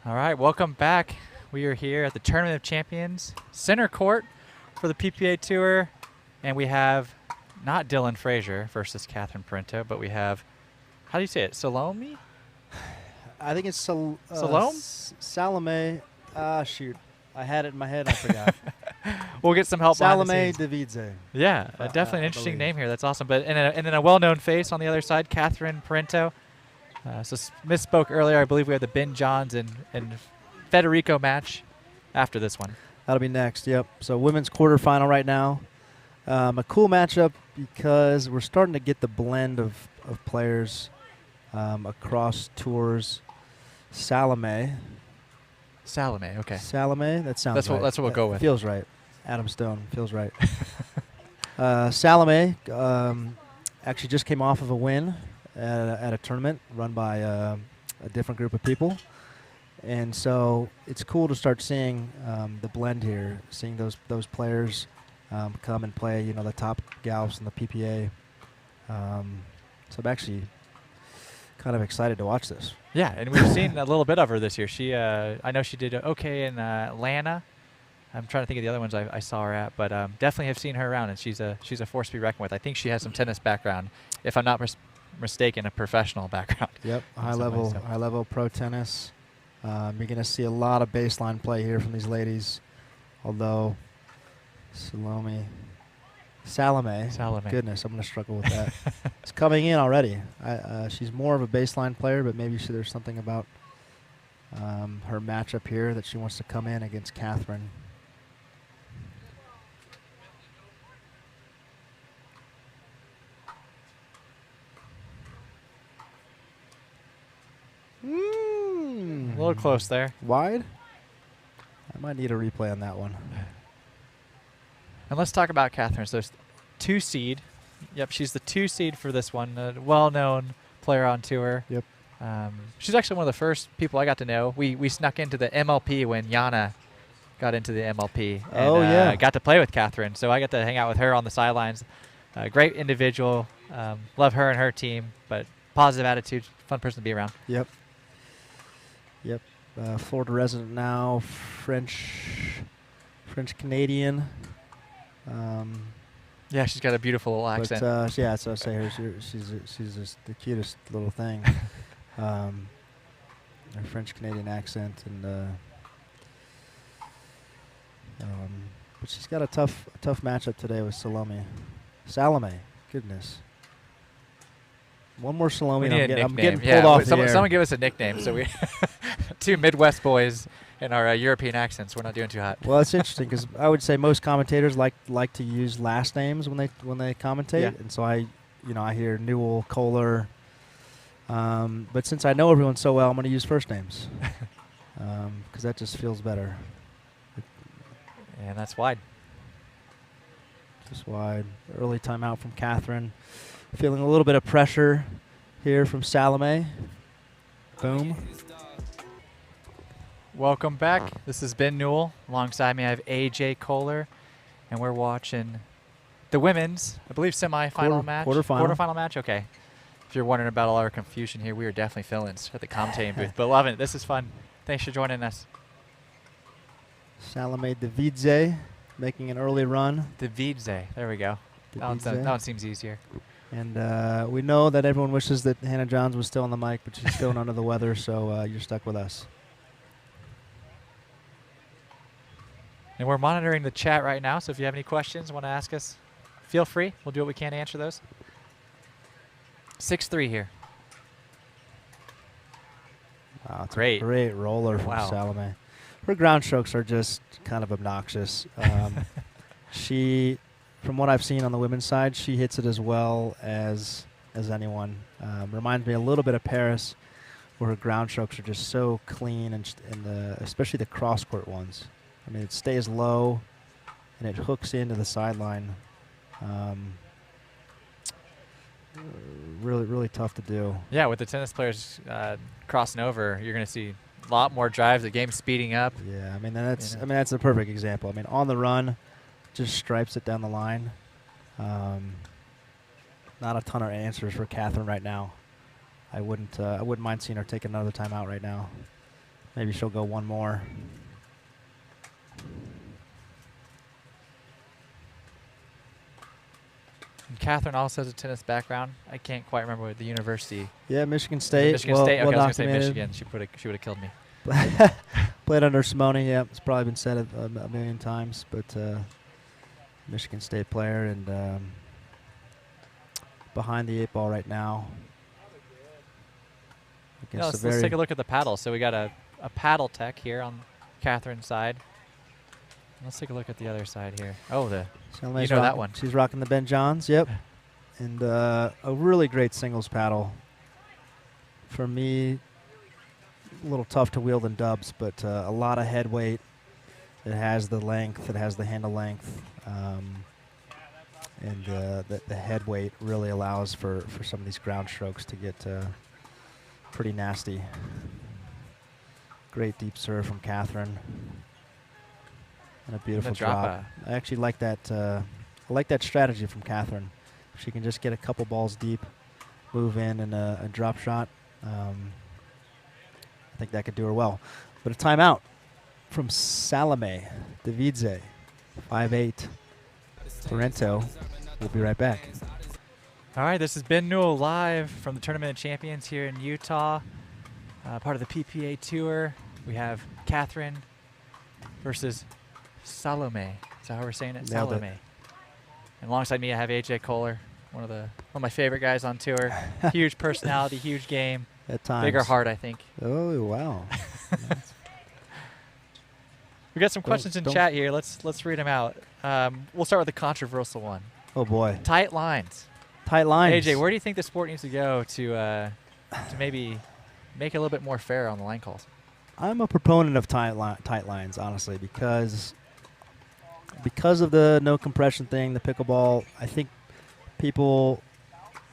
All right, welcome back. We are here at the Tournament of Champions center court for the PPA Tour, and we have not Dylan Frazier versus Catherine Parenteau, but we have, how do you say it, Salome? I think it's Salome? Salome. Shoot. I had it in my head. I forgot. We'll get some help behind the Salome scenes. Devidze. Yeah, definitely an interesting name here. That's awesome. But and then a well-known face on the other side, Catherine Parenteau. Misspoke earlier. I believe we have the Ben Johns and Federico match after this one. That'll be next. Yep. So women's quarterfinal right now. A cool matchup because we're starting to get the blend of players across tours. Salome. Okay. Salome. That sounds right. That's what we'll go with. Feels right. Adam Stone. Feels right. Salome actually just came off of a win at a tournament run by a different group of people. And so it's cool to start seeing the blend here, seeing those players come and play, the top gals in the PPA. So I'm actually kind of excited to watch this. Yeah, and we've seen a little bit of her this year. She, I know she did okay in Atlanta. I'm trying to think of the other ones I saw her at, but definitely have seen her around, and she's a force to be reckoned with. I think she has some tennis background, if I'm not mistaken, a professional background. Yep, high level pro tennis. You're going to see a lot of baseline play here from these ladies, although Salome. Goodness, I'm going to struggle with that. It's coming in already. She's more of a baseline player, but maybe there's something about her matchup here that she wants to come in against Catherine. A little close there. Wide? I might need a replay on that one. And let's talk about Catherine. So 2 seed. Yep, she's the 2 seed for this one. A well-known player on tour. Yep. She's actually one of the first people I got to know. We snuck into the MLP when Yana got into the MLP. And, got to play with Catherine. So I got to hang out with her on the sidelines. Great individual. Love her and her team, but positive attitude. Fun person to be around. Yep. Florida resident now, French Canadian. Yeah, she's got a beautiful accent. So I say her. She's just the cutest little thing. Her French Canadian accent, and but she's got a tough matchup today with Salome. Goodness. One more Salome. I'm getting pulled off the air. Someone give us a nickname. So we 2 Midwest boys in our European accents. We're not doing too hot. Well, it's interesting because I would say most commentators like to use last names when they commentate, and so I hear Newell, Kohler, but since I know everyone so well, I'm going to use first names because that just feels better. And that's wide. Just wide. Early timeout from Catherine. Feeling a little bit of pressure here from Salome. Boom. Welcome back. This is Ben Newell. Alongside me, I have AJ Kohler, and we're watching the women's, I believe, semifinal match. Quarterfinal match. Okay. If you're wondering about all our confusion here, we are definitely fill-ins at the commentating booth, but loving it. This is fun. Thanks for joining us. Salome Devidze making an early run. Devidze. There we go. That one seems easier. And we know that everyone wishes that Hannah Johns was still on the mic, but she's still under the weather, so you're stuck with us. And we're monitoring the chat right now, so if you have any questions, want to ask us, feel free. We'll do what we can to answer those. 6-3 here. Wow, it's great. A great roller from Salome. Her ground strokes are just kind of obnoxious. She, from what I've seen on the women's side, she hits it as well as anyone. Reminds me a little bit of Paris, where her ground strokes are just so clean, and especially the cross-court ones. I mean, it stays low, and it hooks into the sideline. Really, really tough to do. Yeah, with the tennis players crossing over, you're going to see a lot more drives. The game's speeding up. Yeah, I mean that's a perfect example. I mean, on the run, just stripes it down the line. Not a ton of answers for Catherine right now. I wouldn't mind seeing her take another timeout right now. Maybe she'll go one more. And Catherine also has a tennis background. I can't quite remember what the university. Yeah, Michigan State. Michigan State. Okay, I was going to say Michigan. She would have killed me. Played under Simone. Yeah, it's probably been said a million times, but Michigan State player and behind the 8 ball right now. Let's take a look at the paddle. So we got a paddle tech here on Catherine's side. Let's take a look at the other side here. Oh, you know that one. She's rocking the Ben Johns. Yep. And a really great singles paddle. For me, a little tough to wield in dubs, but a lot of head weight. It has the length. It has the handle length. And the head weight really allows for some of these ground strokes to get pretty nasty. Great deep serve from Catherine. And a beautiful drop. I actually like that. I like that strategy from Catherine. She can just get a couple balls deep, move in, and a drop shot. I think that could do her well. But a timeout from Salome Devidze, 5'8". Parenteau. We'll be right back. All right, this is Ben Newell live from the Tournament of Champions here in Utah, part of the PPA Tour. We have Catherine versus Salome. Is that how we're saying it? Nailed Salome. it. And alongside me, I have AJ Kohler, one of my favorite guys on tour. Huge personality, huge game. At times. Bigger heart, I think. Oh, wow. We got some questions in chat here. Let's read them out. We'll start with the controversial one. Oh boy. Tight lines. Tight lines. AJ, where do you think the sport needs to go to maybe make it a little bit more fair on the line calls? I'm a proponent of tight lines, honestly, because of the no compression thing, the pickleball. I think people.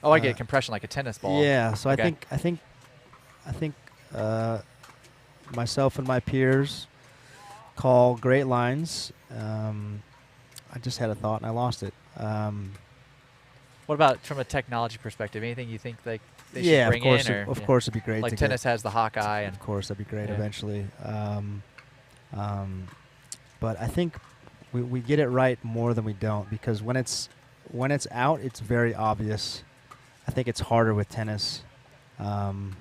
Oh, I get compression like a tennis ball. Yeah, so okay. I think myself and my peers call great lines. I just had a thought and I lost it. What about from a technology perspective? Anything you think they should bring in? Of course, it'd be great. Like tennis has the Hawkeye. And of course, that'd be great eventually. But I think we get it right more than we don't, because when it's out, it's very obvious. I think it's harder with tennis. And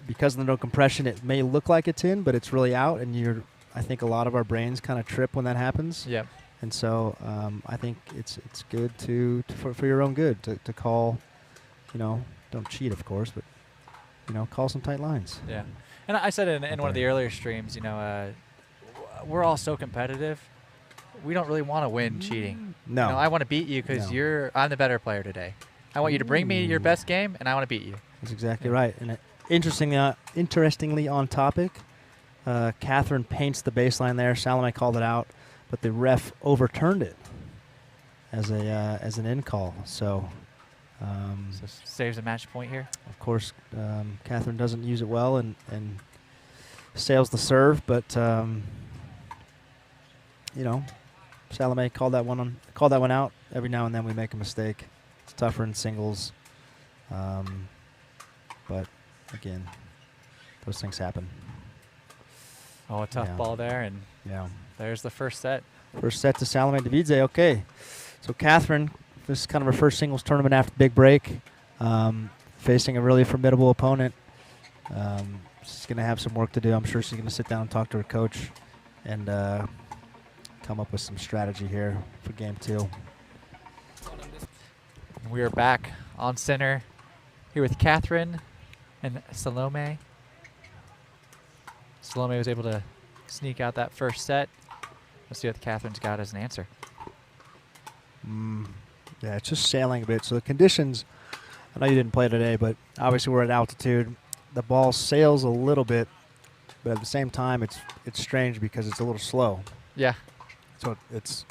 because of the no compression, it may look like it's in, but it's really out, and I think a lot of our brains kind of trip when that happens. Yep. And so I think it's good for your own good to call, don't cheat, of course, but call some tight lines. Yeah. And I said in one of the earlier streams, we're all so competitive. We don't really want to win cheating. No. I want to beat you because I'm the better player today. I want you to bring me your best game, and I want to beat you. That's exactly right. And interestingly on topic, Catherine paints the baseline there. Salome called it out, but the ref overturned it as an in call. So saves a match point here. Of course, Catherine doesn't use it well and sails the serve, but Salome called that one out. Every now and then we make a mistake. It's tougher in singles. But again, those things happen. Oh, a tough ball there, and there's the first set. First set to Salome Devidze. Okay, so Catherine, this is kind of her first singles tournament after the big break, facing a really formidable opponent. She's going to have some work to do. I'm sure she's going to sit down and talk to her coach and come up with some strategy here for game 2. We are back on center here with Catherine and Salome. Salome was able to sneak out that first set. Let's see what Catherine's got as an answer. Yeah, it's just sailing a bit. So the conditions, I know you didn't play today, but obviously we're at altitude. The ball sails a little bit, but at the same time, it's strange because it's a little slow. Yeah. So it's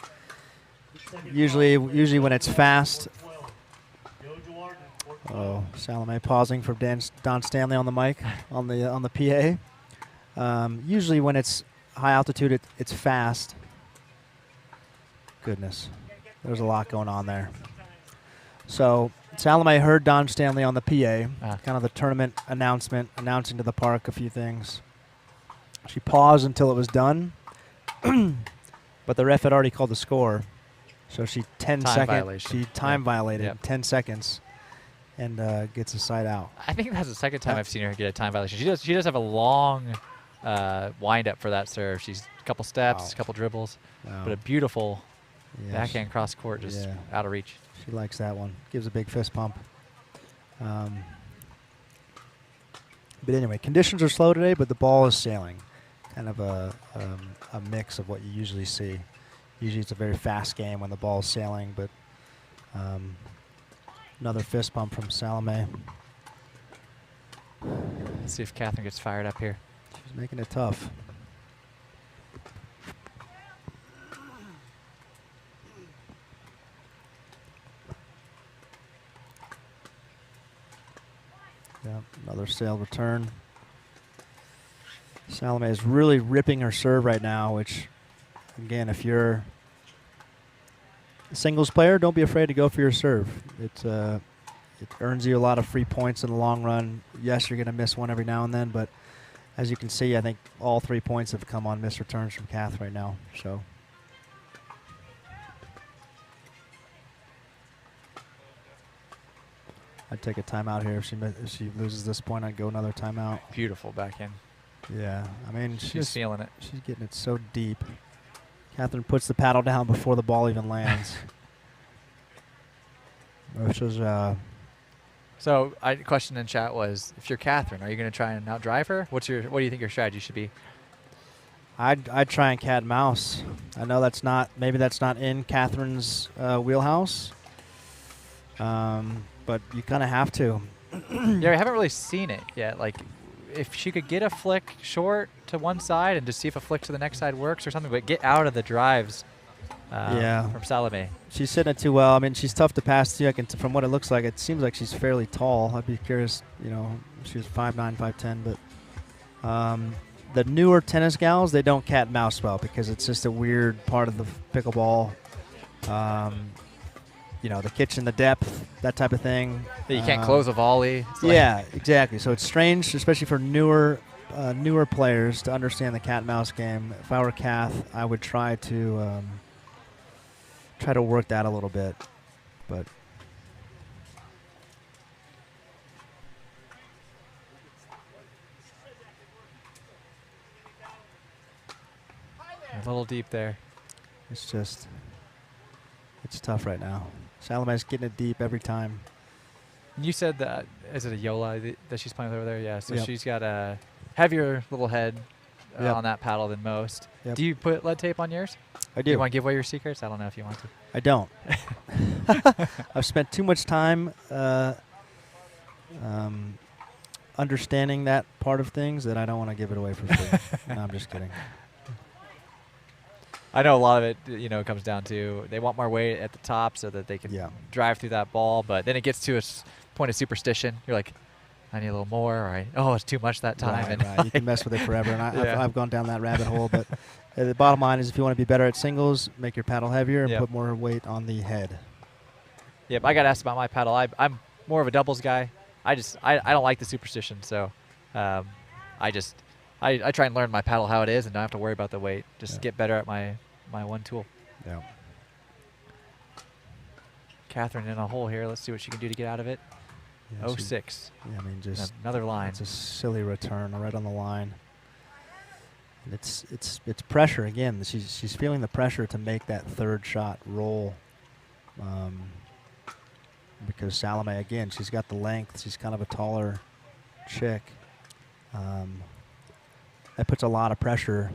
usually when it's fast. Oh, Salome pausing for Don Stanley on the mic on the PA. Usually when it's high altitude, it's fast. Goodness, there's a lot going on there. So Salome heard Don Stanley on the PA, kind of the tournament announcing to the park a few things. She paused until it was done, but the ref had already called the score, so she time violated 10 seconds, and gets a side out. I think that's the second time I've seen her get a time violation. She does have a long wind up for that serve. She's a couple steps, a couple dribbles, but a beautiful backhand cross court, just out of reach. She likes that one. Gives a big fist pump. But anyway, conditions are slow today, but the ball is sailing. Kind of a mix of what you usually see. Usually it's a very fast game when the ball is sailing, but another fist pump from Salome. Let's see if Catherine gets fired up here. She's making it tough. Yeah, another sail return. Salome is really ripping her serve right now, which, again, if you're a singles player, don't be afraid to go for your serve. It earns you a lot of free points in the long run. Yes, you're going to miss one every now and then, but as you can see, I think all 3 points have come on missed returns from Kath right now. So. I'd take a timeout here. If she loses this point, I'd go another timeout. Beautiful backhand. Yeah, I mean, she's feeling it. She's getting it so deep. Catherine puts the paddle down before the ball even lands. Which was. So, question in chat was, if you're Catherine, are you going to try and outdrive her? What do you think your strategy should be? I'd try and cat and mouse. I know maybe that's not in Catherine's wheelhouse. But you kind of have to. Yeah, we haven't really seen it yet. Like, if she could get a flick short to one side and just see if a flick to the next side works or something, but get out of the drives from Salome. She's sitting it too well. I mean, she's tough to pass to. From what it looks like, it seems like she's fairly tall. I'd be curious, she was 5'9", 5'10", but the newer tennis gals, they don't cat and mouse well because it's just a weird part of the pickleball. The kitchen, the depth, that type of thing. That you can't close a volley. Yeah, exactly. So it's strange, especially for newer players, to understand the cat and mouse game. If I were Kath, I would try to work that a little bit, but. A little deep there. It's tough right now. Salome's getting it deep every time. You said that, is it a Yola that she's playing with over there? Yeah, so she's got a heavier little head on that paddle than most. Yep. Do you put lead tape on yours? I do. Do you want to give away your secrets? I don't know if you want to. I don't. I've spent too much time understanding that part of things that I don't want to give it away for free. No, I'm just kidding. I know a lot of it, comes down to they want more weight at the top so that they can drive through that ball. But then it gets to a point of superstition. You're like, I need a little more, or it's too much that time. Right. You can mess with it forever. And I've gone down that rabbit hole. But the bottom line is, if you want to be better at singles, make your paddle heavier and put more weight on the head. Yep, I got asked about my paddle. I'm more of a doubles guy. I don't like the superstition, so I try and learn my paddle how it is and don't have to worry about the weight. Just get better at my one tool. Yeah. Catherine in a hole here. Let's see what she can do to get out of it. Yeah, 06. Yeah, I mean, just another line. It's a silly return right on the line. And it's pressure again. She's feeling the pressure to make that third shot roll. Because Salome, again, she's got the length. She's kind of a taller chick. That puts a lot of pressure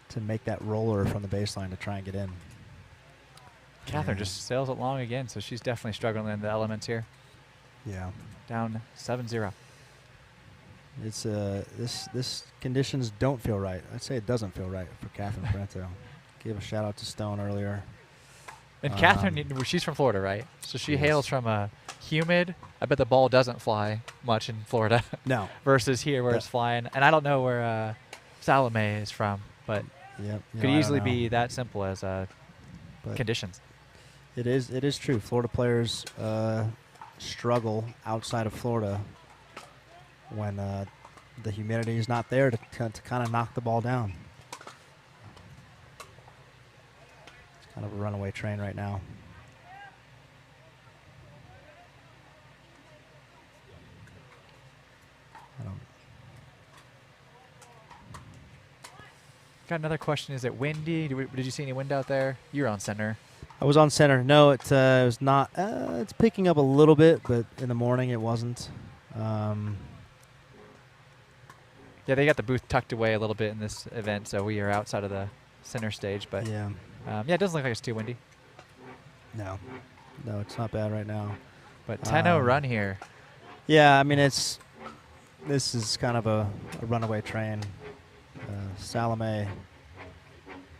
to make that roller from the baseline to try and get in. Catherine just sails it long again, so she's definitely struggling in the elements here. Yeah. Down 7-0. It's this conditions don't feel right. I'd say it doesn't feel right for Catherine Parenteau. Gave a shout out to Stone earlier. And Catherine, she's from Florida, right? So she hails from a humid. I bet the ball doesn't fly much in Florida. No. Versus here where it's flying. And I don't know where Salome is from, but could easily be that simple as conditions. It is true. Florida players struggle outside of Florida when the humidity is not there to kind of knock the ball down. It's kind of a runaway train right now. Got another question. Is it windy? Did you see any wind out there? You were on center. I was on center. No, it was not. It's picking up a little bit, but in the morning it wasn't. Yeah, they got the booth tucked away a little bit in this event, so we are outside of the center stage. But yeah, it doesn't look like it's too windy. No, it's not bad right now. But 10-0 run here. Yeah, I mean this is kind of a runaway train. Salome,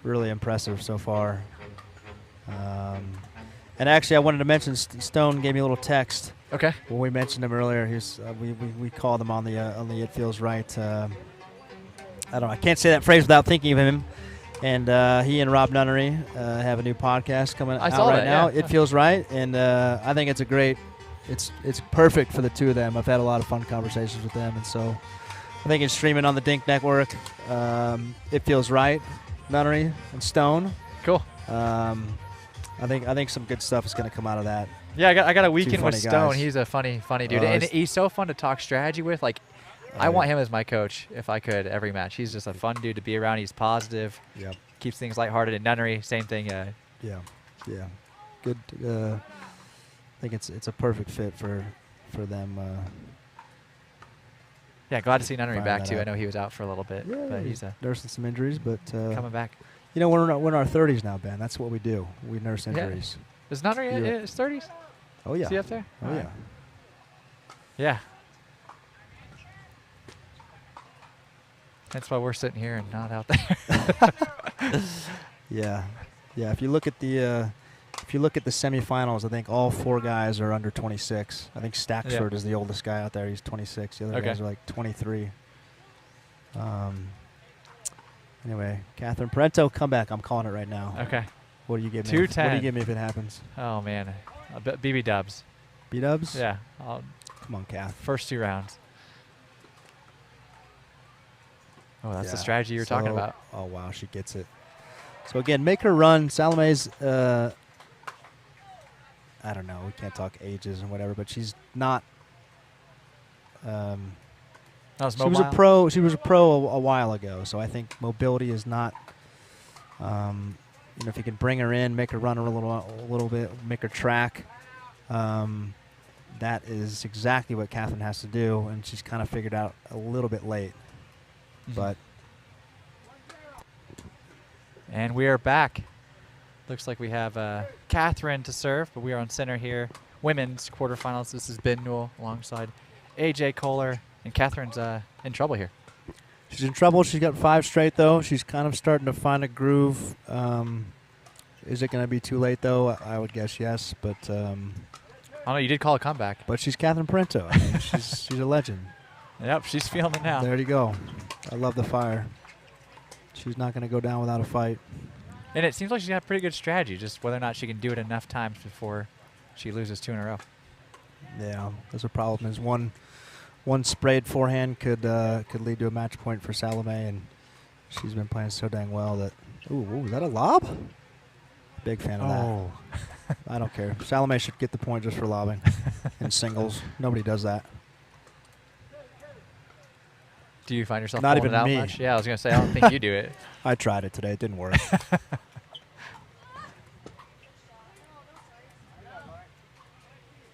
really impressive so far. And actually, I wanted to mention Stone gave me a little text. Okay. When we mentioned him earlier, we called him on the It Feels Right. I don't know. I can't say that phrase without thinking of him. And he and Rob Nunnery have a new podcast coming out right now. Yeah. It Feels Right, and I think it's a great. It's perfect for the two of them. I've had a lot of fun conversations with them, and so I think it's streaming on the Dink Network. It Feels Right, Nunnery and Stone. Cool. I think some good stuff is going to come out of that. Yeah, I got a weekend with Stone. Guys. He's a funny dude, and he's so fun to talk strategy with. Like, I want him as my coach if I could every match. He's just a fun dude to be around. He's positive. Yep. Keeps things lighthearted. And Nunnery, same thing. Yeah. Good. I think it's a perfect fit for them. Yeah, glad to see Nunnery back too. I know he was out for a little bit, but he's nursing some injuries, but coming back. You know, we're in our 30s now, Ben. That's what we do. We nurse injuries. Yeah. Is Nunnery in his 30s? Oh yeah. Is he up there? Oh yeah. Yeah. That's why we're sitting here and not out there. Yeah. If you look at the semifinals, I think all four guys are under 26. I think Staxford is the oldest guy out there. He's 26. The other guys are like 23. Anyway, Catherine Parenteau comeback. I'm calling it right now. Okay. What do you give me? 210. What do you give me if it happens? Oh man, BB Dubs. B-Dubs? Yeah. Come on, Kath. First 2 rounds. Oh, that's the strategy you were talking about. Oh wow, she gets it. So again, make her run. Salome's. I don't know. We can't talk ages and whatever, but she's not. She was a pro. She was a pro a while ago, so I think mobility is not. If you can bring her in, make her run a little bit, make her track. That is exactly what Catherine has to do, and she's kind of figured out a little bit late. But. And we are back. Looks like we have Catherine to serve, but we are on center here. Women's quarterfinals. This is Ben Newell alongside AJ Kohler, and Catherine's in trouble here. She's in trouble. She's got 5 straight, though. She's kind of starting to find a groove. Is it going to be too late, though? I would guess yes, but... I don't know. You did call a comeback. But she's Catherine Parenteau. I mean, she's a legend. Yep, she's feeling it now. There you go. I love the fire. She's not going to go down without a fight. And it seems like she's got a pretty good strategy, just whether or not she can do it enough times before she loses 2 in a row. Yeah, that's a problem. Is one sprayed forehand could lead to a match point for Salome, and she's been playing so dang well that. Ooh, is that a lob? Big fan of that. I don't care. Salome should get the point just for lobbing in singles. Nobody does that. Do you find yourself not pulling even it out me? Much? Yeah, I was gonna say I don't think you do it. I tried it today. It didn't work.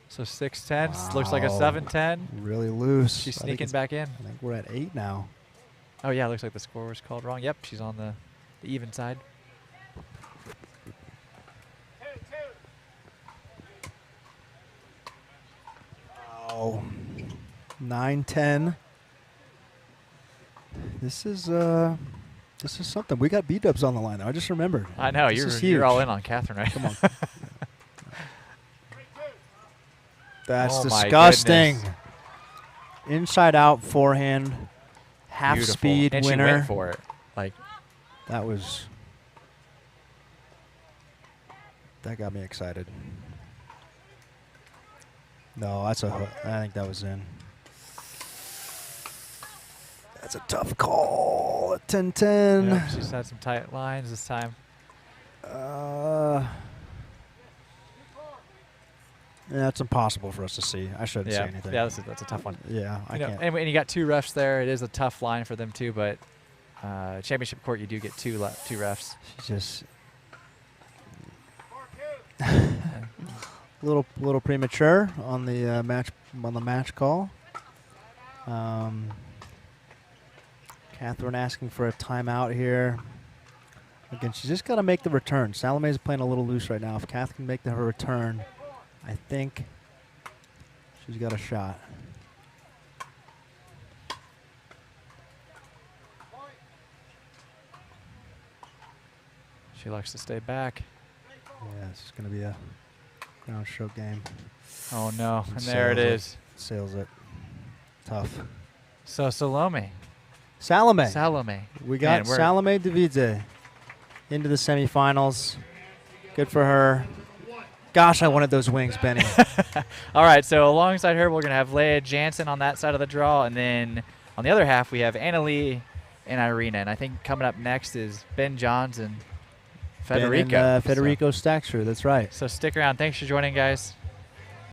So 6-10 looks like a 7-10. Really loose. She's sneaking back in. I think we're at 8 now. Oh yeah, looks like the score was called wrong. Yep, she's on the even side. Oh, 9-10. This is something. We got B-Dubs on the line, though. I just remembered. I know. You're all in on Catherine, right? Come on. That's my disgusting. goodness. Inside out forehand, half Beautiful. speed and winner. She went for it. Like that was. That got me excited. No, that's a. I think that was in. That's a tough call at 10-10. Yep, she's had some tight lines this time. Yeah, it's impossible for us to see. I shouldn't say anything. Yeah, that's a tough one. Yeah, I can't. And you got 2 refs there. It is a tough line for them too, but championship court, you do get 2 refs. She's just little premature on the match call. Catherine asking for a timeout here. Again, she's just got to make the return. Salome's playing a little loose right now. If Catherine can make her return, I think she's got a shot. She likes to stay back. Yeah, this is going to be a ground stroke game. Oh, no. And there it is. Sails it. Tough. So Salome. Salome. We got Salome Devidze into the semifinals. Good for her. Gosh, I wanted those wings, Benny. All right, so alongside her, we're going to have Leah Jansen on that side of the draw. And then on the other half, we have Annalie and Irina. And I think coming up next is Ben Johns and Federico. Federico Staksher, that's right. So stick around. Thanks for joining, guys.